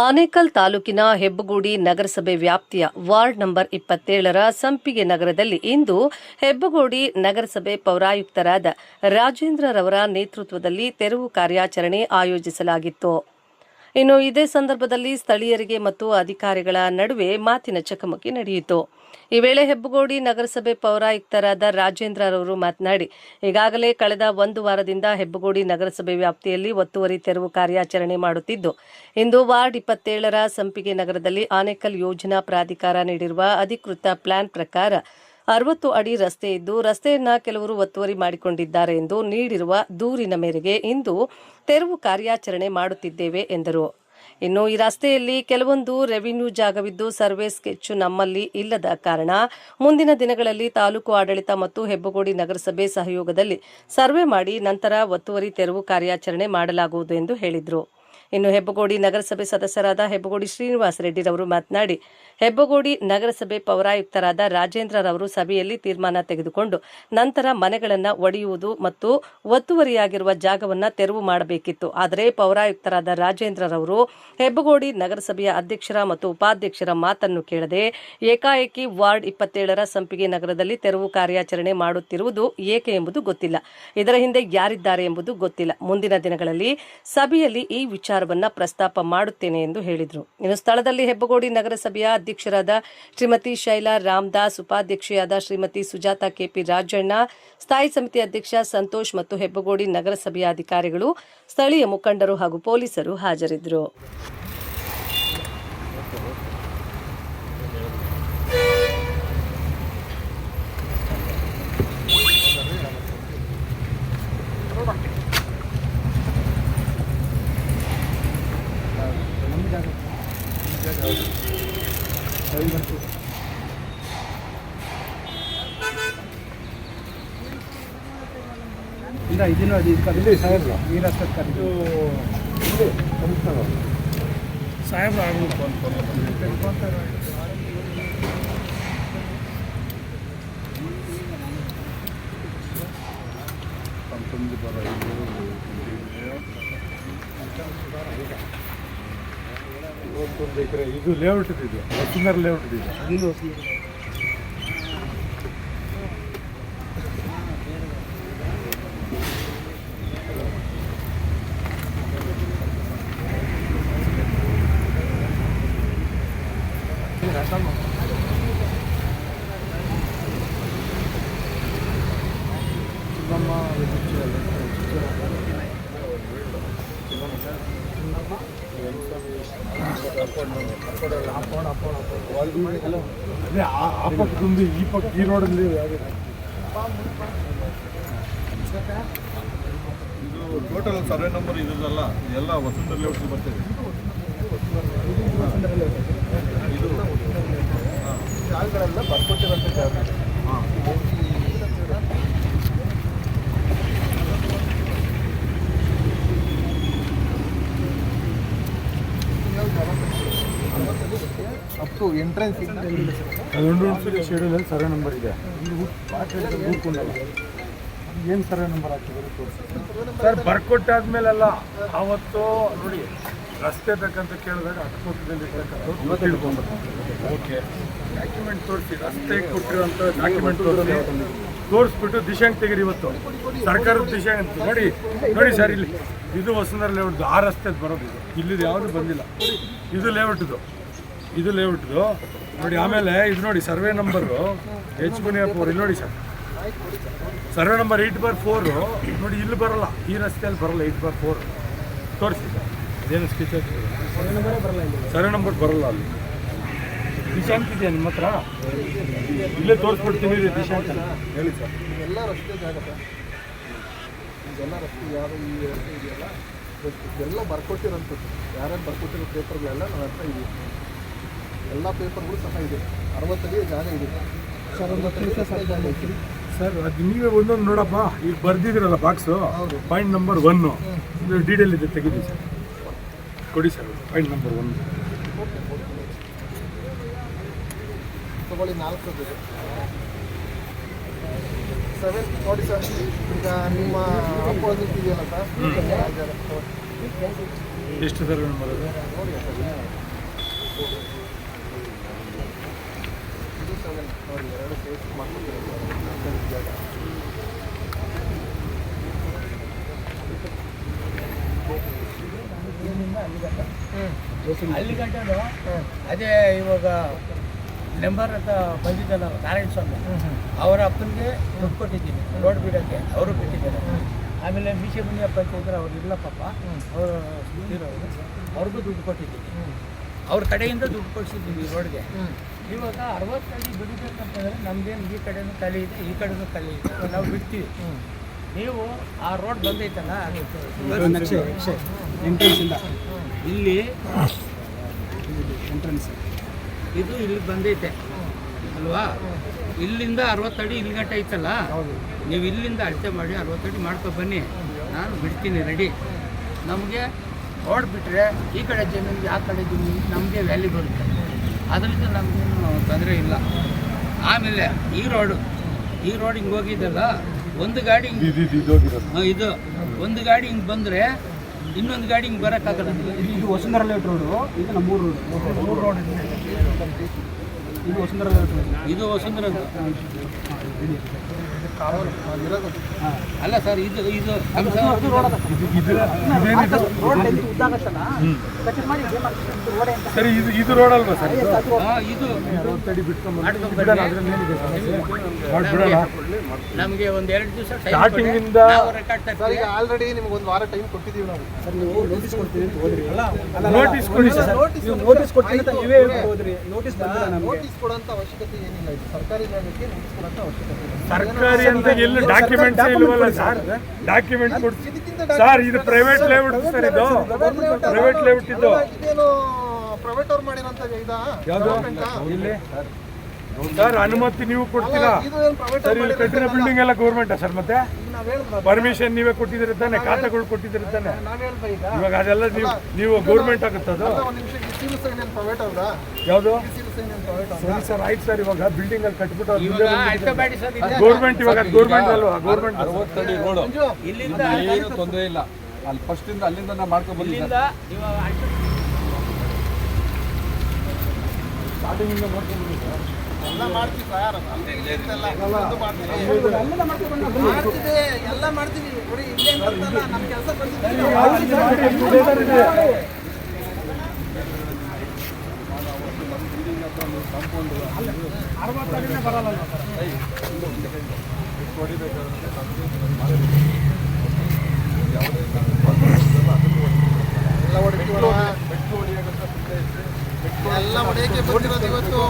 ಆನೇಕಲ್ ತಾಲೂಕಿನ ಹೆಬ್ಬಗೋಡಿ ನಗರಸಭೆ ವ್ಯಾಪ್ತಿಯ ವಾರ್ಡ್ ನಂಬರ್ 27ರ ಸಂಪಿಗೆ ನಗರದಲ್ಲಿ ಇಂದು ಹೆಬ್ಬಗೋಡಿ ನಗರಸಭೆ ಪೌರಾಯುಕ್ತರಾದ ರಾಜೇಂದ್ರರವರ ನೇತೃತ್ವದಲ್ಲಿ ತೆರವು ಕಾರ್ಯಾಚರಣೆ ಆಯೋಜಿಸಲಾಗಿತ್ತು. ಇನ್ನು ಇದೇ ಸಂದರ್ಭದಲ್ಲಿ ಸ್ಥಳೀಯರಿಗೆ ಮತ್ತು ಅಧಿಕಾರಿಗಳ ನಡುವೆ ಮಾತಿನ ಚಕಮಕಿ ನಡೆಯಿತು. ಈ ವೇಳೆ ಹೆಬ್ಬಗೋಡಿ ನಗರಸಭೆ ಪೌರಾಯುಕ್ತರಾದ ರಾಜೇಂದ್ರರವರು ಮಾತನಾಡಿ, ಈಗಾಗಲೇ ಕಳೆದ ಒಂದು ವಾರದಿಂದ ಹೆಬ್ಬಗೋಡಿ ನಗರಸಭೆ ವ್ಯಾಪ್ತಿಯಲ್ಲಿ ಒತ್ತುವರಿ ತೆರವು ಕಾರ್ಯಾಚರಣೆ ಮಾಡುತ್ತಿದ್ದು, ಇಂದು ವಾರ್ಡ್ 27ರ ಸಂಪಿಗೆ ನಗರದಲ್ಲಿ ಆನೇಕಲ್ ಯೋಜನಾ ಪ್ರಾಧಿಕಾರ ನೀಡಿರುವ ಅಧಿಕೃತ ಪ್ಲಾನ್ ಪ್ರಕಾರ 60 ಅಡಿ ರಸ್ತೆ ಇದ್ದು, ರಸ್ತೆಯನ್ನ ಕೆಲವರು ಒತ್ತುವರಿ ಮಾಡಿಕೊಂಡಿದ್ದಾರೆ ಎಂದು ನೀಡಿರುವ ದೂರಿನ ಮೇರೆಗೆ ಇಂದು ತೆರವು ಕಾರ್ಯಾಚರಣೆ ಮಾಡುತ್ತಿದ್ದೇವೆ ಎಂದರು. ಇನ್ನು ಈ ರಸ್ತೆಯಲ್ಲಿ ಕೆಲವೊಂದು ರೆವಿನ್ಯೂ ಜಾಗವಿದ್ದು ಸರ್ವೆ ಸ್ಕೆಚ್ ನಮ್ಮಲ್ಲಿ ಇಲ್ಲದ ಕಾರಣ ಮುಂದಿನ ದಿನಗಳಲ್ಲಿ ತಾಲೂಕು ಆಡಳಿತ ಮತ್ತು ಹೆಬ್ಬಗೋಡಿ ನಗರಸಭೆ ಸಹಯೋಗದಲ್ಲಿ ಸರ್ವೆ ಮಾಡಿ ನಂತರ ಒತ್ತುವರಿ ತೆರವು ಕಾರ್ಯಾಚರಣೆ ಮಾಡಲಾಗುವುದು ಎಂದು ಹೇಳಿದರು. ಇನ್ನು ಹೆಬ್ಬಗೋಡಿ ನಗರಸಭೆ ಸದಸ್ಯರಾದ ಹೆಬ್ಬಗೋಡಿ ಶ್ರೀನಿವಾಸ ರೆಡ್ಡಿರವರು ಮಾತನಾಡಿ, ಹೆಬ್ಬಗೋಡಿ ನಗರಸಭೆ ಪೌರಾಯುಕ್ತರಾದ ರಾಜೇಂದ್ರರವರು ಸಭೆಯಲ್ಲಿ ತೀರ್ಮಾನ ತೆಗೆದುಕೊಂಡು ನಂತರ ಮನೆಗಳನ್ನು ಒಡೆಯುವುದು ಮತ್ತು ಒತ್ತುವರಿಯಾಗಿರುವ ಜಾಗವನ್ನು ತೆರವು ಮಾಡಬೇಕಿತ್ತು. ಆದರೆ ಪೌರಾಯುಕ್ತರಾದ ರಾಜೇಂದ್ರರವರು ಹೆಬ್ಬಗೋಡಿ ನಗರಸಭೆಯ ಅಧ್ಯಕ್ಷರ ಮತ್ತು ಉಪಾಧ್ಯಕ್ಷರ ಮಾತನ್ನು ಕೇಳದೆ ಏಕಾಏಕಿ ವಾರ್ಡ್ 27ರ ಸಂಪಿಗೆ ನಗರದಲ್ಲಿ ತೆರವು ಕಾರ್ಯಾಚರಣೆ ಮಾಡುತ್ತಿರುವುದು ಏಕೆ ಎಂಬುದು ಗೊತ್ತಿಲ್ಲ. ಇದರ ಹಿಂದೆ ಯಾರಿದ್ದಾರೆ ಎಂಬುದು ಗೊತ್ತಿಲ್ಲ. ಮುಂದಿನ ದಿನಗಳಲ್ಲಿ ಸಭೆಯಲ್ಲಿ ಈ ವಿಚಾರವನ್ನ ಪ್ರಸ್ತಾಪ ಮಾಡುತ್ತೇನೆ ಎಂದು ಹೇಳಿದರು. ಇನ್ನು ಸ್ಥಳದಲ್ಲಿ ಹೆಬ್ಬಗೋಡಿ ನಗರಸಭೆಯ ಅಧ್ಯಕ್ಷರಾದ ಶ್ರೀಮತಿ ಶೈಲಾ ರಾಮದಾಸ್, ಉಪಾಧ್ಯಕ್ಷೆಯಾದ ಶ್ರೀಮತಿ ಸುಜಾತ ಕೆಪಿ ರಾಜಣ್ಣ, ಸ್ಥಾಯಿ ಸಮಿತಿ ಅಧ್ಯಕ್ಷ ಸಂತೋಷ್ ಮತ್ತು ಹೆಬ್ಬಗೋಡಿ ನಗರಸಭೆಯ ಅಧಿಕಾರಿಗಳು, ಸ್ಥಳೀಯ ಮುಖಂಡರು ಹಾಗೂ ಪೊಲೀಸರು ಹಾಜರಿದ್ದರು. ಇಲ್ಲ ಇದನ್ನು ಅದು ಇಲ್ಲಿ ಸಾಹೇಬ್ರು ಈ ರಸ್ತೆ ಕರೆದು ಸಾಹೇಬ್ರು ಆಗಬೇಕು ಇದು ಲೇಔಟ್ ಇದೆ, ವಸುಂಧರ ಲೇಔಟ್ ಇದೆ. ಇದು ಆ ಪಕ್ಕದೊಂದು ಈ ಪಕ್ಕ ಈ ರೋಡಲ್ಲಿ ಇದು ಟೋಟಲ್ ಸರ್ವೆ ನಂಬರ್ ಇದಲ್ಲ, ಎಲ್ಲ ವಸುಂಧರ ಲೇಔಟ್ ಬರ್ತದೆ. ಇದು ಜಾಗಗಳೆಲ್ಲ ಬರ್ಕೊಟ್ಟಿರೋಂಥ ಜಾಗ. ಅಪ್ ಟು ಎಂಟ್ರೆನ್ಸ್ ಅದೊಂದು ಶೆಡ್ಯೂಲಲ್ಲಿ ಸರ್ವೆ ನಂಬರ್ ಇದೆ. ಏನು ಸರ್ವೆ ನಂಬರ್ ಹಾಕಿದ್ರೆ ತೋರಿಸಿ ಸರ್. ಬರ್ಕೊಟ್ಟಾದ್ಮೇಲೆಲ್ಲ ಆವತ್ತು ನೋಡಿ ರಸ್ತೆ ಬೇಕಂತ ಕೇಳಿದಾಗ ಅಕ್ಕಪಕ್ಕದಲ್ಲಿ ಓಕೆ ಡಾಕ್ಯುಮೆಂಟ್ ತೋರಿಸಿ, ರಸ್ತೆ ಕೊಟ್ಟಿರೋಂಥ ಡಾಕ್ಯುಮೆಂಟ್ ತೋರಿಸ್ಬಿಟ್ಟು ದಿಶಾಂಕ್ ತೆಗೀರಿ. ಇವತ್ತು ಸರ್ಕಾರದ ದಿಶಾಂಕ್ ನೋಡಿ ನೋಡಿ ಸರ್, ಇಲ್ಲಿ ಇದು ವಸುಂಧರ ಲೇಔಟ್, ಆ ರಸ್ತೆದು ಬರೋದು ಇದು, ಇಲ್ಲಿದು ಯಾವುದು ಬಂದಿಲ್ಲ. ಇದು ಲೇಔಟ್ದು, ಇದು ಲೇಔಟ್ದು ನೋಡಿ. ಆಮೇಲೆ ಇದು ನೋಡಿ ಸರ್ವೆ ನಂಬರು H ಮುನಿಯಪ್ಪ ಇಲ್ಲಿ ನೋಡಿ ಸರ್, ಸರ್ವೆ ನಂಬರ್ 8/4 ನೋಡಿ, ಇಲ್ಲಿ ಬರೋಲ್ಲ, ಈ ರಸ್ತೆಯಲ್ಲಿ ಬರೋಲ್ಲ. 8/4 ತೋರಿಸಿ ಸರ್, ಅದೇನು ಸ್ಕೆಚ್ ಆಗ್ತದೆ, ಸರ್ವೆ ನಂಬರ್ ಬರೋಲ್ಲ. ಅಲ್ಲಿ ದಿಶಾಂಕ್ ಇದೆಯಾ ನಿಮ್ಮ ಹತ್ರ? ಇಲ್ಲೇ ತೋರಿಸ್ಬಿಡ್ತೀನಿ ದಿಶಾಂಕ್ ಹೇಳಿ ಸರ್. ಇದೆಲ್ಲ ರಸ್ತೆ ಜಾಗ, ಇದೆಲ್ಲ ರಸ್ತೆ ಯಾರು ಈ ರಸ್ತೆ ಇದೆಯಲ್ಲ ಇದೆಲ್ಲ ಬರ್ಕೊಟ್ಟಿರೋಂಥದ್ದು, ಯಾರ್ಯಾರು ಬರ್ಕೊಟ್ಟಿರೋ ಪೇಪರ್ಗಳೆಲ್ಲ ನನ್ನ ಹತ್ರ ಇದೆ. ಎಲ್ಲ ಪೇಪರ್ಗಳು ಸಹ ಇದೆ. 60 ಅಡಿ ಜಾಗ ಇದೆ ಸರ್. ಒಂದು ಜಾಗ ಐತಿ ಸರ್. ಅದು ನೀವೇ ಒಂದೊಂದು ನೋಡಪ್ಪ, ಈಗ ಬರ್ದಿದ್ದೀರಲ್ಲ ಬಾಕ್ಸು, ಪಾಯಿಂಟ್ ನಂಬರ್ 1 ಇದು ಡೀಟೇಲ್ ಇದೆ, ತೆಗೀರಿ ಸರ್, ಕೊಡಿ ಸರ್. ಪಾಯಿಂಟ್ ನಂಬರ್ 1 ತಗೊಳ್ಳಿ. 4 7 ನೋಡಿ ಸರ್. ಈಗ ನಿಮ್ಮ ಅಪೋಸಿಟ್ ಇದೆಯಲ್ಲ ಸರ್, ಎಷ್ಟು ಸರ್ ಬರೋದು? ಅಲ್ಲಿ ಗಂಟೆ ಅದೇ ಇವಾಗ ನಂಬರ್ ಅಂತ ಬಂದಿದ್ದಲ್ಲ ನಾರಾಯಣ ಸ್ವಾಮಿ ಅವರ ಅಪ್ಪನಿಗೆ ದುಡ್ಡು ಕೊಟ್ಟಿದ್ದೀನಿ ರೋಡ್ ಬಿಡೋಕ್ಕೆ ಅವರು ಬಿಟ್ಟಿದ್ದಾರೆ. ಆಮೇಲೆ ಮೀಸೆ ಮುನಿಯಪ್ಪ ಅಂತ ಇದ್ರೆ ಅವ್ರು ಇಲ್ಲ ಪಾಪ, ಅವರು ಇರೋರು ಅವ್ರಿಗೂ ದುಡ್ಡು ಕೊಟ್ಟಿದ್ದೀನಿ, ಅವ್ರ ಕಡೆಯಿಂದ ದುಡ್ಡು ಕೊಡಿಸಿದ್ದೀನಿ ರೋಡ್ಗೆ. ಇವಾಗ 60 ಅಡಿ ಬಿಡಬೇಕಂತಂದರೆ ನಮ್ದೇನು ಈ ಕಡೆನೂ ಖಾಲಿ ಇದೆ, ಈ ಕಡೆನೂ ಖಾಲಿ ಇದೆ, ನಾವು ಬಿಡ್ತೀವಿ. ನೀವು ಆ ರೋಡ್ ಬಂದೈತಲ್ಲ ಎಂಟ್ರೆನ್ಸಿಂದ ಇಲ್ಲಿ ಎಂಟ್ರೆನ್ಸ್ ಇದು ಇಲ್ಲಿ ಬಂದೈತೆ ಅಲ್ವಾ, ಇಲ್ಲಿಂದ 60 ಅಡಿ ಇಲ್ಲಿ ಗಂಟೆ ಐತಲ್ಲ, ನೀವು ಇಲ್ಲಿಂದ ಅಳತೆ ಮಾಡಿ 60 ಅಡಿ ಮಾಡ್ಕೊ ಬನ್ನಿ, ನಾನು ಬಿಡ್ತೀನಿ ರೆಡಿ. ನಮಗೆ ರೋಡ್ ಬಿಟ್ಟರೆ ಈ ಕಡೆ ಜಮೀನಿಗೆ ಆ ಕಡೆ ಜಮೀನಿಗೆ ನಮಗೆ ವ್ಯಾಲ್ಯೂ ಬರುತ್ತೆ, ಅದರಿಂದ ನಮಗೇನು ತೊಂದರೆ ಇಲ್ಲ. ಆಮೇಲೆ ಈ ರೋಡ್ ಹಿಂಗೆ ಹೋಗಿದ್ದಲ್ಲ, ಒಂದು ಗಾಡಿ ಇದು ಒಂದು ಗಾಡಿ ಹಿಂಗೆ ಬಂದರೆ ಇನ್ನೊಂದು ಗಾಡಿ ಹಿಂಗೆ ಬರೋಕ್ಕಾಗಲ್ಲ. ಇದು ವಸುಂಧರಾ ಲೇಔಟ್ ರೋಡು, ಇದು ನಮ್ಮ ಮೂರು ರೋಡ್ ಇದು ವಸುಂಧರಾ ಲೇಔಟ್ ರೋಡ್. ಇದು ವಸುಂಧರಾ ಅಲ್ಲ ಸರ್, ಇದು ಸರಿ, ಇದು ರೋಡ್ ಅಲ್ವಾ ಸರ್? ಇದು ನಮಗೆ ಒಂದು 2 ದಿವಸ ಸ್ಟಾರ್ಟಿಂಗ್ ಇಂದ ಆಲ್ರೆಡಿ ನಿಮ್ಗೆ ಒಂದು ವಾರ ಟೈಮ್ ಕೊಟ್ಟಿದ್ದೀವಿ ನಾವು. ಸರ್ ನೀವು ನೋಟಿಸ್ ಕೊಡ್ತೀವಿ ಅಂತ ಹೋದ್ರಿ, ನೋಟಿಸ್ ಕೊಡಿ ಸರ್. ನೋಟಿಸ್ ಕೊಡ್ತೀನಿ ಅಂತ ನೀವೇ ಹೋದ್ರಿ. ನೋಟಿಸ್ ಬಂದಿಲ್ಲ ನಮಗೆ. ನೋಟಿಸ್ ಕೊಡೋಂಥ ಅವಶ್ಯಕತೆ ಏನಿಲ್ಲ, ಇದು ಸರ್ಕಾರಿ ಜಾಗಕ್ಕೆ ನೋಟಿಸ್ ಕೊಡೋಂಥ ಅವಶ್ಯಕತೆ ಇಲ್ಲ. ಸರ್ಕಾರಿ ಅಂತ ಎಲ್ಲ ಡಾಕ್ಯುಮೆಂಟ್ಸ್ ಇಲ್ವಲ್ಲ ಸರ್? ಡಾಕ್ಯುಮೆಂಟ್ ಕೊಡ್ಸಿ ಸರ್, ಇದು ಪ್ರೈವೇಟ್ ಲೇಔಟ್ ಸರ್, ಇದು ಪ್ರೈವೇಟ್ ಲೇಔಟ್. ಇದು ಇದೇನು ಪ್ರೈವೇಟ್ ಅವ್ರು ಮಾಡಿರೋಂಥ ಇದಾ? ಯಾವುದು ಇಲ್ಲಿ ಸರ್? ಅನುಮತಿ ನೀವು ಕೊಡ್ತೀರಾ ಸರ್? ಇಲ್ಲಿ ಕಟ್ಟಿರೋ ಬಿಲ್ಡಿಂಗ್ ಎಲ್ಲ ಗೌರ್ಮೆಂಟಾ ಸರ್? ಮತ್ತೆ ಪರ್ಮಿಷನ್ ನೀವೇ ಕೊಟ್ಟಿದ್ದೀರಿ ತಾನೆ, ಖಾತೆಗಳು ಕೊಟ್ಟಿದ್ದೀರಿ ತಾನೆ? ಇವಾಗ ಅದೆಲ್ಲ ನೀವು ಗೌರ್ಮೆಂಟ್ ಆಗುತ್ತದು? ಯಾವುದು ಸರಿ ಸರ್, ಆಯ್ತು ಸರ್. ಇವಾಗ ಬಿಲ್ಡಿಂಗ್ ಅಲ್ಲಿ ಕಟ್ಬಿಟ್ಟು ಗೌರ್ಮೆಂಟ್, ಇವಾಗ ಅದು ಗೌರ್ಮೆಂಟ್ ಅಲ್ವಾ? ಗೌರ್ಮೆಂಟ್ 60 ಅಡಿ ರೋಡು, ಏನು ತೊಂದರೆ ಇಲ್ಲ. ಅಲ್ಲಿ ಫಸ್ಟ್ ಇಂದ ಅಲ್ಲಿಂದ ನಾವು ಮಾಡ್ಕೊಂಡು ಬಂದಿಲ್ಲ. ಸ್ಟಾರ್ಟಿಂಗ್ ಇಂದ ಮಾಡ್ಕೊಂಡು ಎಲ್ಲ ಮಾಡ್ತೀವಿ ಸರ್, ಎಲ್ಲ ಮಾಡ್ತೀವಿ. ನೋಡಿ ಇಲ್ಲೇ ನಮ್ಮ ಕೆಲಸ ಬಂದಿದ್ದೀವಿ. ಎಲ್ಲ ಒಡೆಯಕ್ಕೆ ಬಂದಿರೋದು ಇವತ್ತು,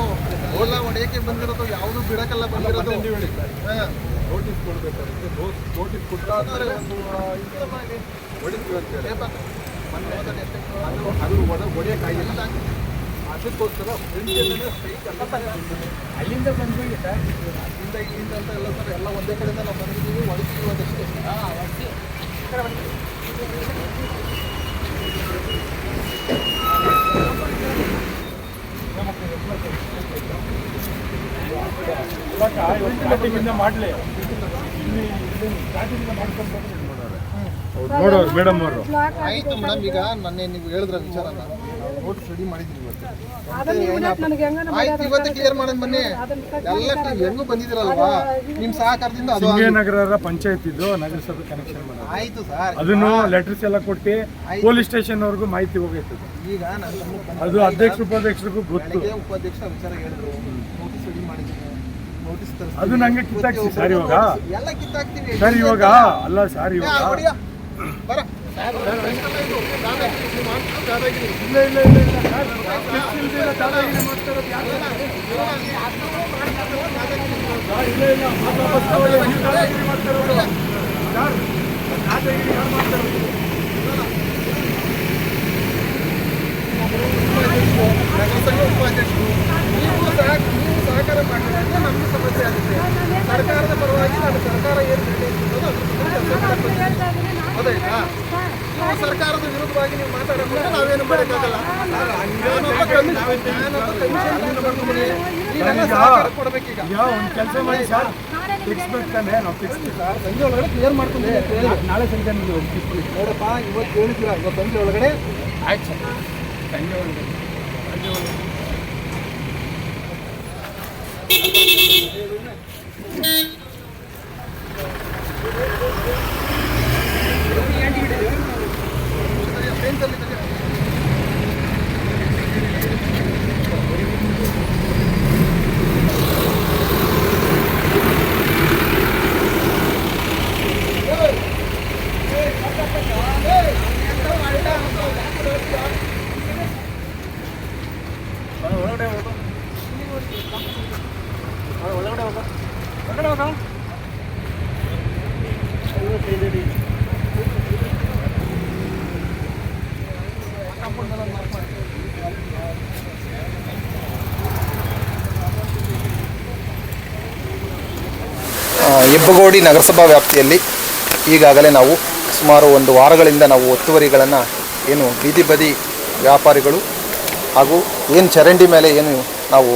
ಎಲ್ಲ ಒಡೆಯಕ್ಕೆ ಬಂದಿರೋದು, ಯಾವುದು ಬಿಡಕ್ಕೆಲ್ಲ ಬಂದಿರೋದು. ನೋಟಿಸ್ ಕೊಡ್ಬೇಕಾಗುತ್ತೆ, ನೋಟಿಸ್ ಕೊಟ್ಟಾದ್ರೆ ಅದು ಒಡೆಯಕ್ಕಾಗಿಲ್ಲ. ಅದಕ್ಕೋಸ್ಕರ ಅಲ್ಲಿಂದ ಬಂದ್ಬಿಡಿ ಸರ್, ಇಲ್ಲಿಂದ ಅಂತ ಎಲ್ಲ ಸರ್, ಎಲ್ಲ ಒಂದೇ ಕಡೆಯಿಂದ ನಾವು ಬಂದಿದ್ದೀವಿ, ಒಳಗಿದ್ದೀವಿ ಅದಷ್ಟೇ. ಸ್ಟಾರ್ಟಿಂಗ್ ಇಂದ ಮಾಡಲಿ, ಸ್ಟಾರ್ಟಿಂಗ್ ಇಂದ ಮಾಡ್ಕೊಂಡು ನೋಡೋರು ಮೇಡಮ್ ಅವರು. ಆಯಿತು ಮೇಡಮ್, ಈಗ ಮೊನ್ನೆ ನೀವು ಹೇಳಿದ್ರ ವಿಚಾರನ ನೋಟಿಸ್ ರೆಡಿ ಮಾಡಿದ್ದೀವಿ ಇವತ್ತು. ಆಯ್ತು, ಇವತ್ತು ಕ್ಲಿಯರ್ ಮಾಡೋದು ಬನ್ನಿ. ಎಲ್ಲ ಹೆಂಗೂ ಬಂದಿದ್ದೀರಲ್ವಾ ನಿಮ್ಮ ಸಹಕಾರದಿಂದ. ಅದು ನಗರ ಪಂಚಾಯತ್ ಇದ್ದು ನಗರಸಭೆ ಕನೆಕ್ಷನ್ ಮಾಡೋದು. ಆಯಿತು ಸರ್, ಅದನ್ನು ಲೆಟರ್ಸ್ ಎಲ್ಲ ಕೊಟ್ಟು ಪೊಲೀಸ್ ಸ್ಟೇಷನ್ ಅವ್ರಿಗೂ ಮಾಹಿತಿ ಹೋಗೈತೆ. ಈಗ ನಾನು ಅದು ಅಧ್ಯಕ್ಷರು ಉಪಾಧ್ಯಕ್ಷರಿಗೂ ಗೊತ್ತು. ಉಪಾಧ್ಯಕ್ಷರ ವಿಚಾರ ಹೇಳಿದ್ರು, ನೋಟಿಸ್ ರೆಡಿ ಮಾಡಿದ್ದೀನಿ, ನೋಟಿಸ್ ಅದು ನಂಗೆ ಕಿತ್ತಾಕ್ಸಿ ಸರ್. ಇವಾಗ ಎಲ್ಲ ಕಿತ್ತಾಕ್ತೀವಿ ಸರ್, ಇವಾಗ ಅಲ್ಲ ಸರ್, ಇವಾಗ ಬರ ಇಲ್ಲ ಇಲ್ಲ ಇಲ್ಲ ಇಲ್ಲ ಸರ್, ದಾದಾಗಿರಿ ಮಾಡ್ತಾರೋದು ಯಾರು? ಇಲ್ಲ ಇಲ್ಲ, ದಾದಾಗಿರಿ ಮಾಡ್ತಾರೋದು ಸರ್, ದಾದಾಗಿರಿ ಯಾರು ಮಾಡ್ತಾರೋದು? ನಗರಸಭೆ ಉಪಾಧ್ಯಕ್ಷರು ನೀವು ಸಹಕಾರ ಮಾಡಿದ್ರೆ ನಮಗೂ ಸಮಸ್ಯೆ ಆಗುತ್ತೆ. ಸರ್ಕಾರದ ಪರವಾಗಿ ನಾನು ಸರ್ಕಾರ ಏನು ನಿರ್ಣಯಿಸಿರೋದು ಅದಾಯ್ತಾ? ನೀವು ಸರ್ಕಾರದ ವಿರುದ್ಧವಾಗಿ ನೀವು ಮಾತಾಡೋದು ನಾವೇನು ಮಾಡೋಕ್ಕಾಗಲ್ಲ. ಕೊಡ್ಬೇಕೀಗ. ಈಗ ಒಂದು ಕೆಲಸ ಮಾಡಿ ಸರ್, ಫಿಕ್ಸ್ಬೇಕು ತಾನೆ, ನಾವು ಫಿಕ್ಸ್ ಸರ್, ಸಂಜೆ ಒಳಗಡೆ ಕ್ಲಿಯರ್ ಮಾಡ್ಕೊಂಡು ನಾಳೆ ಸಂಜೆ ನೀವು ನೋಡಪ್ಪ, ಇವತ್ತು ಹೇಳಿದ್ದೀರಾ, ಇವತ್ತು ಸಂಜೆ ಒಳಗಡೆ ಆಯ್ತು ಸರ್, ಸಂಜೆ ಒಳಗೆ. ಹೆಬ್ಬಗೋಡಿ ನಗರಸಭಾ ವ್ಯಾಪ್ತಿಯಲ್ಲಿ ಈಗಾಗಲೇ ನಾವು ಸುಮಾರು ಒಂದು ವಾರಗಳಿಂದ ನಾವು ಒತ್ತುವರಿಗಳನ್ನು ಏನು ಬೀದಿ ಬದಿ ವ್ಯಾಪಾರಿಗಳು ಹಾಗೂ ಏನು ಚರಂಡಿ ಮೇಲೆ ಏನು ನಾವು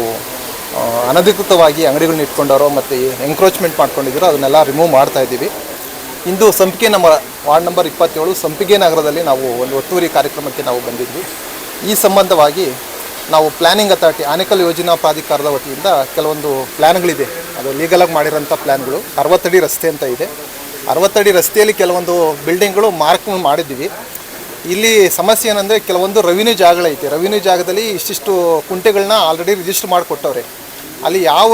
ಅನಧಿಕೃತವಾಗಿ ಅಂಗಡಿಗಳನ್ನ ಇಟ್ಕೊಂಡಾರೋ ಮತ್ತು ಎಂಕ್ರೋಚ್ಮೆಂಟ್ ಮಾಡ್ಕೊಂಡಿದ್ದೀರೋ ಅದನ್ನೆಲ್ಲ ರಿಮೂವ್ ಮಾಡ್ತಾ ಇದ್ದೀವಿ. ಇಂದು ಸಂಪಿಗೆ ನಮ್ಮ ವಾರ್ಡ್ ನಂಬರ್ 27 ಸಂಪಿಗೆ ನಗರದಲ್ಲಿ ನಾವು ಒಂದು ಒತ್ತುವರಿ ಕಾರ್ಯಕ್ರಮಕ್ಕೆ ನಾವು ಬಂದಿದ್ವಿ. ಈ ಸಂಬಂಧವಾಗಿ ನಾವು ಪ್ಲ್ಯಾನಿಂಗ್ ಅಥಾರಿಟಿ ಆನೇಕಲ್ ಯೋಜನಾ ಪ್ರಾಧಿಕಾರದ ವತಿಯಿಂದ ಕೆಲವೊಂದು ಪ್ಲ್ಯಾನ್ಗಳಿದೆ. ಅದು ಲೀಗಲಾಗಿ ಮಾಡಿರೋಂಥ ಪ್ಲ್ಯಾನ್ಗಳು 60 ಅಡಿ ರಸ್ತೆ ಅಂತ ಇದೆ. 60 ಅಡಿ ರಸ್ತೆಯಲ್ಲಿ ಕೆಲವೊಂದು ಬಿಲ್ಡಿಂಗ್ಗಳು ಮಾರ್ಕ್ ಮಾಡಿದ್ದೀವಿ. ಇಲ್ಲಿ ಸಮಸ್ಯೆ ಏನಂದರೆ ಕೆಲವೊಂದು ರೆವಿನ್ಯೂ ಜಾಗಗಳೈತೆ. ರೆವಿನ್ಯೂ ಜಾಗದಲ್ಲಿ ಇಷ್ಟಿಷ್ಟು ಕುಂಟೆಗಳನ್ನ ಆಲ್ರೆಡಿ ರಿಜಿಸ್ಟರ್ ಮಾಡಿಕೊಟ್ಟವ್ರೆ. ಅಲ್ಲಿ ಯಾವ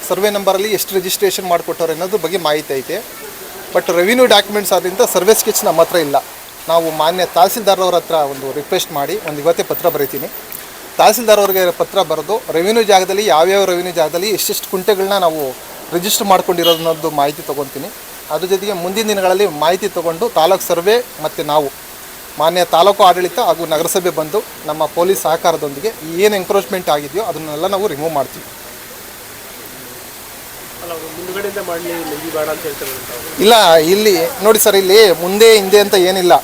ಸರ್ವೆ ನಂಬರಲ್ಲಿ ಎಷ್ಟು ರಿಜಿಸ್ಟ್ರೇಷನ್ ಮಾಡಿಕೊಟ್ಟವ್ರೆ ಅನ್ನೋದ್ರ ಬಗ್ಗೆ ಮಾಹಿತಿ ಐತೆ. ಬಟ್ ರೆವಿನ್ಯೂ ಡಾಕ್ಯುಮೆಂಟ್ಸ್ ಆದ್ದರಿಂದ ಸರ್ವೆ ಸ್ಕೆಚ್ ನಮ್ಮ ಹತ್ರ ಇಲ್ಲ. ನಾವು ಮಾನ್ಯ ತಹಸೀಲ್ದಾರ್ರವ್ರ ಹತ್ರ ಒಂದು ರಿಕ್ವೆಸ್ಟ್ ಮಾಡಿ ಇವತ್ತೇ ಪತ್ರ ಬರೀತೀನಿ. ತಹಸೀಲ್ದಾರ್ ಅವ್ರಿಗೆ ಪತ್ರ ಬರೆದು ರೆವಿನ್ಯೂ ಜಾಗದಲ್ಲಿ ಯಾವ್ಯಾವ ರೆವಿನ್ಯೂ ಜಾಗದಲ್ಲಿ ಎಷ್ಟೆಷ್ಟು ಕುಂಟೆಗಳನ್ನ ನಾವು ರಿಜಿಸ್ಟರ್ ಮಾಡ್ಕೊಂಡಿರೋದನ್ನೋದು ಮಾಹಿತಿ ತೊಗೊತೀನಿ. ಅದ್ರ ಜೊತೆಗೆ ಮುಂದಿನ ದಿನಗಳಲ್ಲಿ ಮಾಹಿತಿ ತೊಗೊಂಡು ತಾಲೂಕು ಸರ್ವೆ ಮತ್ತು ನಾವು ಮಾನ್ಯ ತಾಲೂಕು ಆಡಳಿತ ಹಾಗೂ ನಗರಸಭೆ ಬಂದು ನಮ್ಮ ಪೊಲೀಸ್ ಸಹಕಾರದೊಂದಿಗೆ ಏನು ಎಂಕ್ರೋಚ್ಮೆಂಟ್ ಆಗಿದೆಯೋ ಅದನ್ನೆಲ್ಲ ನಾವು ರಿಮೂವ್ ಮಾಡ್ತೀವಿ. ಇಲ್ಲ, ಇಲ್ಲಿ ನೋಡಿ ಸರ್, ಇಲ್ಲಿ ಮುಂದೆ ಹಿಂದೆ ಅಂತ ಏನಿಲ್ಲ.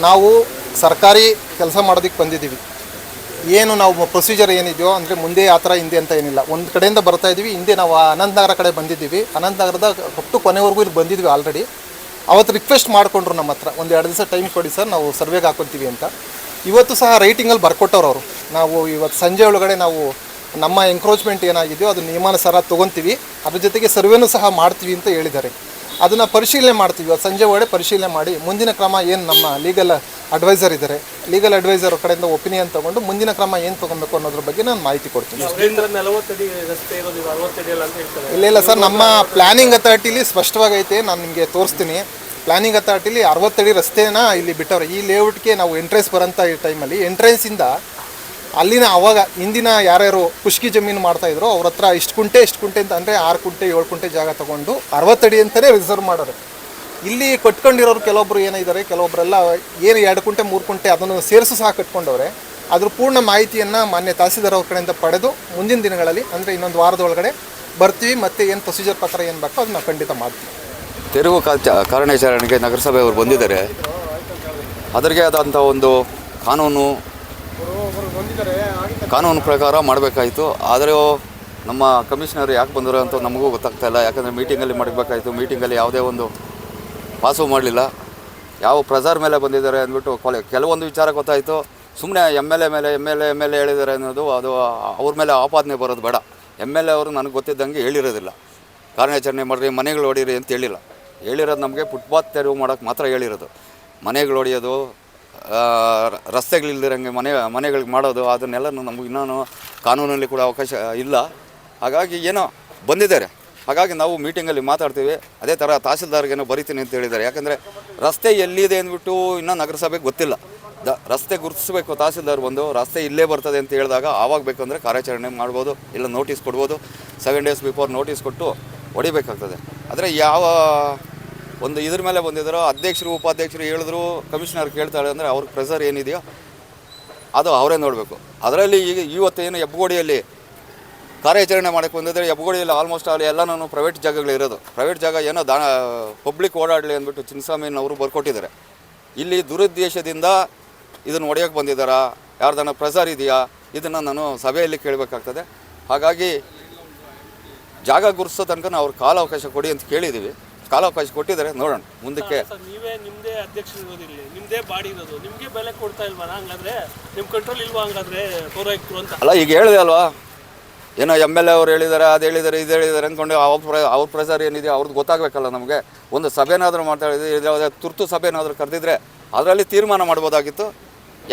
ನಾವು ಸರ್ಕಾರಿ ಕೆಲಸ ಮಾಡೋದಕ್ಕೆ ಬಂದಿದ್ದೀವಿ. ಏನು ನಾವು ಪ್ರೊಸೀಜರ್ ಏನಿದೆಯೋ ಅಂದರೆ ಮುಂದೆ ಆ ಥರ ಹಿಂದೆ ಅಂತ ಏನಿಲ್ಲ. ಒಂದು ಕಡೆಯಿಂದ ಬರ್ತಾ ಇದ್ದೀವಿ. ಹಿಂದೆ ನಾವು ಅನಂತನಗರ ಕಡೆ ಬಂದಿದ್ದೀವಿ. ಅನಂತನಗರದ ಒಟ್ಟು ಕೊನೆವರೆಗೂ ಇಲ್ಲಿ ಬಂದಿದ್ವಿ ಆಲ್ರೆಡಿ. ಅವತ್ತು ರಿಕ್ವೆಸ್ಟ್ ಮಾಡಿಕೊಂಡ್ರು ನಮ್ಮ ಹತ್ರ, ಒಂದು 2 ದಿವಸ ಟೈಮ್ ಕೊಡಿ ಸರ್, ನಾವು ಸರ್ವೆಗೆ ಹಾಕೊತೀವಿ ಅಂತ. ಇವತ್ತು ಸಹ ರೈಟಿಂಗಲ್ಲಿ ಬರ್ಕೊಟ್ಟವ್ರು ಅವರು. ನಾವು ಇವತ್ತು ಸಂಜೆ ಒಳಗಡೆ ನಾವು ನಮ್ಮ ಎಂಕ್ರೋಚ್ಮೆಂಟ್ ಏನಾಗಿದೆಯೋ ಅದು ನಿಯಮಾನುಸಾರ ತೊಗೊತೀವಿ, ಅದ್ರ ಜೊತೆಗೆ ಸರ್ವೆನೂ ಸಹ ಮಾಡ್ತೀವಿ ಅಂತ ಹೇಳಿದ್ದಾರೆ. ಅದನ್ನು ಪರಿಶೀಲನೆ ಮಾಡ್ತೀವಿ. ಇವತ್ತು ಸಂಜೆ ಒಳಗಡೆ ಪರಿಶೀಲನೆ ಮಾಡಿ ಮುಂದಿನ ಕ್ರಮ ಏನು ನಮ್ಮ ಲೀಗಲ್ ಅಡ್ವೈಸರ್ ಇದ್ದಾರೆ, ಲೀಗಲ್ ಅಡ್ವೈಸರ್ ಕಡೆಯಿಂದ ಒಪಿನಿಯನ್ ತೊಗೊಂಡು ಮುಂದಿನ ಕ್ರಮ ಏನು ತೊಗೊಬೇಕು ಅನ್ನೋದ್ರ ಬಗ್ಗೆ ನಾನು ಮಾಹಿತಿ ಕೊಡ್ತೀನಿ. ಇಲ್ಲ ಸರ್, ನಮ್ಮ ಪ್ಲ್ಯಾನಿಂಗ್ ಅಥಾರಿಟಿಲಿ ಸ್ಪಷ್ಟವಾಗೈತೆ. ನಾನು ನಿಮಗೆ ತೋರಿಸ್ತೀನಿ. ಪ್ಲ್ಯಾನಿಂಗ್ ಅಥಾರಿಟಿಲಿ 60 ಅಡಿ ರಸ್ತೆನ ಇಲ್ಲಿ ಬಿಟ್ಟವ್ರೆ. ಈ ಲೇಔಟ್ಗೆ ನಾವು ಎಂಟ್ರೆನ್ಸ್ ಬರೋಂಥ ಈ ಟೈಮಲ್ಲಿ ಎಂಟ್ರೆನ್ಸಿಂದ ಅಲ್ಲಿನ ಅವಾಗ ಹಿಂದಿನ ಯಾರ್ಯಾರು ಖುಷ್ಕಿ ಜಮೀನು ಮಾಡ್ತಾಯಿದ್ರು ಅವ್ರ ಹತ್ರ ಇಷ್ಟು ಕುಂಟೆ ಅಂತ ಅಂದರೆ 6 ಕುಂಟೆ 7 ಕುಂಟೆ ಜಾಗ ತೊಗೊಂಡು 60 ಅಡಿ ಅಂತಲೇ ರಿಸರ್ವ್ ಮಾಡೋರು. ಇಲ್ಲಿ ಕಟ್ಕೊಂಡಿರೋರು ಕೆಲವೊಬ್ಬರು ಏನಿದ್ದಾರೆ, ಕೆಲವೊಬ್ಬರೆಲ್ಲ ಏನು 2 ಕುಂಟೆ 3 ಕುಂಟೆ ಅದನ್ನು ಸೇರಿಸು ಸಹ ಕಟ್ಕೊಂಡವ್ರೆ. ಅದ್ರ ಪೂರ್ಣ ಮಾಹಿತಿಯನ್ನು ಮಾನ್ಯ ತಹಸೀಲ್ದಾರ್ ಅವ್ರ ಕಡೆಯಿಂದ ಪಡೆದು ಮುಂದಿನ ದಿನಗಳಲ್ಲಿ ಅಂದರೆ ಇನ್ನೊಂದು ವಾರದೊಳಗಡೆ ಬರ್ತೀವಿ. ಮತ್ತು ಏನು ಪ್ರೊಸೀಜರ್ ಪ್ರಕಾರ ಏನು ಬೇಕೋ ಅದನ್ನ ಖಂಡಿತ ಮಾಡ್ತೀವಿ. ತೆರವು ಕಾರ್ಯಾಚರಣೆಗೆ ನಗರಸಭೆಯವರು ಬಂದಿದ್ದಾರೆ. ಅದರಿಗೆ ಆದಂಥ ಒಂದು ಕಾನೂನು ಪ್ರಕಾರ ಮಾಡಬೇಕಾಯಿತು. ಆದರೆ ನಮ್ಮ ಕಮಿಷನರ್ ಯಾಕೆ ಬಂದರು ಅಂತ ನಮಗೂ ಗೊತ್ತಾಗ್ತಾ ಇಲ್ಲ. ಯಾಕಂದರೆ ಮೀಟಿಂಗಲ್ಲಿ ಮಾಡಬೇಕಾಯಿತು. ಮೀಟಿಂಗಲ್ಲಿ ಯಾವುದೇ ಒಂದು ಪಾಸು ಮಾಡಲಿಲ್ಲ. ಯಾವ ಪ್ರೆಸರ್ ಮೇಲೆ ಬಂದಿದ್ದಾರೆ ಅಂದ್ಬಿಟ್ಟು ಕೆಲವೊಂದು ವಿಚಾರ ಗೊತ್ತಾಯಿತು. ಸುಮ್ಮನೆ ಎಮ್ ಎಲ್ ಎ ಹೇಳಿದ್ದಾರೆ ಅನ್ನೋದು ಅದು ಅವ್ರ ಮೇಲೆ ಆಪಾದನೆ ಬರೋದು ಬೇಡ. ಎಮ್ ಎಲ್ ಎ ಅವರು ನನಗೆ ಗೊತ್ತಿದ್ದಂಗೆ ಹೇಳಿರೋದಿಲ್ಲ. ಕಾರ್ಯಾಚರಣೆ ಮಾಡಿರಿ, ಮನೆಗಳು ಹೊಡೀರಿ ಅಂತ ಹೇಳಿರೋದು ನಮಗೆ ಫುಟ್ಪಾತ್ ತೆರವು ಮಾಡೋಕ್ಕೆ ಮಾತ್ರ ಹೇಳಿರೋದು. ಮನೆಗಳು ಹೊಡೆಯೋದು, ರಸ್ತೆಗಳಿಲ್ದಿರಂಗೆ ಮನೆಗಳಿಗೆ ಮಾಡೋದು ಅದನ್ನೆಲ್ಲ ನಮಗೆ ಇನ್ನೂ ಕಾನೂನಲ್ಲಿ ಕೂಡ ಅವಕಾಶ ಇಲ್ಲ. ಹಾಗಾಗಿ ಏನೋ ಬಂದಿದ್ದಾರೆ. ಹಾಗಾಗಿ ನಾವು ಮೀಟಿಂಗಲ್ಲಿ ಮಾತಾಡ್ತೀವಿ. ಅದೇ ಥರ ತಹಸೀಲ್ದಾರ್ಗೇನೋ ಬರಿತೀನಿ ಅಂತ ಹೇಳಿದ್ದಾರೆ. ಯಾಕಂದರೆ ರಸ್ತೆ ಎಲ್ಲಿದೆ ಅಂದ್ಬಿಟ್ಟು ಇನ್ನೂ ನಗರಸಭೆಗೆ ಗೊತ್ತಿಲ್ಲ. ರಸ್ತೆ ಗುರುತಿಸ್ಬೇಕು. ತಹಸೀಲ್ದಾರ್ ಬಂದು ರಸ್ತೆ ಇಲ್ಲೇ ಬರ್ತದೆ ಅಂತ ಹೇಳಿದಾಗ ಆವಾಗ ಬೇಕಂದರೆ ಕಾರ್ಯಾಚರಣೆ ಮಾಡ್ಬೋದು, ಇಲ್ಲ ನೋಟಿಸ್ ಕೊಡ್ಬೋದು. 7 days ಬಿಫೋರ್ ನೋಟಿಸ್ ಕೊಟ್ಟು ಹೊಡಿಬೇಕಾಗ್ತದೆ. ಆದರೆ ಯಾವ ಒಂದು ಇದ್ರ ಮೇಲೆ ಬಂದಿದ್ದಾರೋ ಅಧ್ಯಕ್ಷರು ಉಪಾಧ್ಯಕ್ಷರು ಹೇಳಿದ್ರು, ಕಮಿಷನರ್ ಕೇಳ್ತಾಳೆ ಅಂದರೆ ಅವ್ರ ಪ್ರೆಸರ್ ಏನಿದೆಯೋ ಅದು ಅವರೇ ನೋಡಬೇಕು. ಅದರಲ್ಲಿ ಈಗ ಇವತ್ತೇನು ಹೆಬ್ಬಗೋಡಿಯಲ್ಲಿ ಕಾರ್ಯಾಚರಣೆ ಮಾಡೋಕ್ಕೆ ಬಂದಿದ್ದರೆ ಹೆಬ್ಬಗೋಡಿಯಲ್ಲಿ ಆಲ್ಮೋಸ್ಟ್ ಅಲ್ಲಿ ಎಲ್ಲನೂ ಪ್ರೈವೇಟ್ ಜಾಗಗಳಿರೋದು. ಪ್ರೈವೇಟ್ ಜಾಗ ಏನೋ ಪಬ್ಲಿಕ್ ಓಡಾಡಲಿ ಅಂದ್ಬಿಟ್ಟು ಚಿನ್ನಸ್ವಾಮಿನವರು ಬರ್ಕೊಟ್ಟಿದ್ದಾರೆ. ಇಲ್ಲಿ ದುರುದ್ದೇಶದಿಂದ ಇದನ್ನು ಹೊಡೆಯೋಕ್ಕೆ ಬಂದಿದ್ದಾರಾ, ಯಾರ್ದನ್ನ ಪ್ರೆಸರ್ ಇದೆಯಾ, ಇದನ್ನು ನಾನು ಸಭೆಯಲ್ಲಿ ಕೇಳಬೇಕಾಗ್ತದೆ. ಹಾಗಾಗಿ ಜಾಗ ಗುರುತಿಸೋ ತನಕ ಅವ್ರ ಕಾಲಾವಕಾಶ ಕೊಡಿ ಅಂತ ಕೇಳಿದ್ದೀವಿ. ಕಾಲಾವಕಾಶ ಕೊಟ್ಟಿದ್ದಾರೆ, ನೋಡೋಣ ಮುಂದಕ್ಕೆ. ಸರ್ ನೀವೇ ನಿಮ್ಮದೇ ಅಧ್ಯಕ್ಷರು ಇರೋದಿಲ್ಲ, ನಿಮ್ಮದೇ ಬಾಡಿ ಇರೋದು, ನಿಮಗೆ ಬೆಲೆ ಕೊಡ್ತಾ ಇಲ್ವಾ? ಹಂಗಾದ್ರೆ ನಿಮ್ಮ ಕಂಟ್ರೋಲ್ ಇಲ್ವಾ ಹಂಗಾದ್ರೆ ಪೌರಾಯುಕ್ತರು ಅಂತ? ಅಲ್ಲ, ಈಗ ಹೇಳಿದೆ ಅಲ್ವಾ, ಏನೋ MLA ಅವ್ರು ಹೇಳಿದ್ದಾರೆ, ಅದು ಹೇಳಿದ್ದಾರೆ, ಇದು ಹೇಳಿದ್ದಾರೆ ಅಂದ್ಕೊಂಡು ಅವ್ರ ಪ್ರೆಸರ್ ಏನಿದೆ ಅವ್ರದ್ದು ಗೊತ್ತಾಗಬೇಕಲ್ಲ ನಮಗೆ. ಒಂದು ಸಭೆನಾದರೂ ಮಾತಾಡಿದ್ರೆ, ತುರ್ತು ಸಭೆನಾದರೂ ಕರೆದಿದ್ರೆ ಅದರಲ್ಲಿ ತೀರ್ಮಾನ ಮಾಡ್ಬೋದಾಗಿತ್ತು.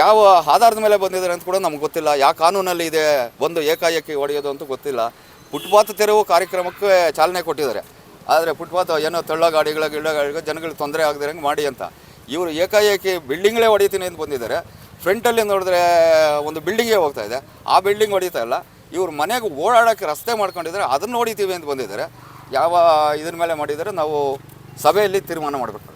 ಯಾವ ಆಧಾರದ ಮೇಲೆ ಬಂದಿದ್ದಾರೆ ಅಂತ ಕೂಡ ನಮ್ಗೆ ಗೊತ್ತಿಲ್ಲ, ಯಾವ ಕಾನೂನಲ್ಲಿ ಇದೆ ಒಂದು ಏಕಾಏಕಿ ಹೊಡೆಯೋದು ಅಂತ ಗೊತ್ತಿಲ್ಲ. ಫುಟ್ಪಾತ್ ತೆರವು ಕಾರ್ಯಕ್ರಮಕ್ಕೆ ಚಾಲನೆ ಕೊಟ್ಟಿದ್ದಾರೆ, ಆದರೆ ಫುಟ್ಪಾತ್ ಏನೋ ತಳ್ಳೋ ಗಾಡಿಗಳಿಗೆ ಜನಗಳಿಗೆ ತೊಂದರೆ ಆಗದಿರಂಗೆ ಮಾಡಿ ಅಂತ. ಇವರು ಏಕಾಏಕಿ ಬಿಲ್ಡಿಂಗ್ಲೇ ಹೊಡಿತೀನಿ ಅಂತ ಬಂದಿದ್ದಾರೆ. ಫ್ರಂಟಲ್ಲಿ ನೋಡಿದ್ರೆ ಒಂದು ಬಿಲ್ಡಿಂಗೇ ಹೋಗ್ತಾ ಇದೆ, ಆ ಬಿಲ್ಡಿಂಗ್ ಹೊಡಿತಾ ಇಲ್ಲ. ಇವ್ರು ಮನೆಗೆ ಓಡಾಡೋಕ್ಕೆ ರಸ್ತೆ ಮಾಡ್ಕೊಂಡಿದ್ದಾರೆ, ಅದನ್ನು ನೋಡಿತೀವಿ ಅಂತ ಬಂದಿದ್ದಾರೆ. ಯಾವ ಇದ್ರ ಮೇಲೆ ಮಾಡಿದ್ದಾರೆ ನಾವು ಸಭೆಯಲ್ಲಿ ತೀರ್ಮಾನ ಮಾಡಬೇಕು.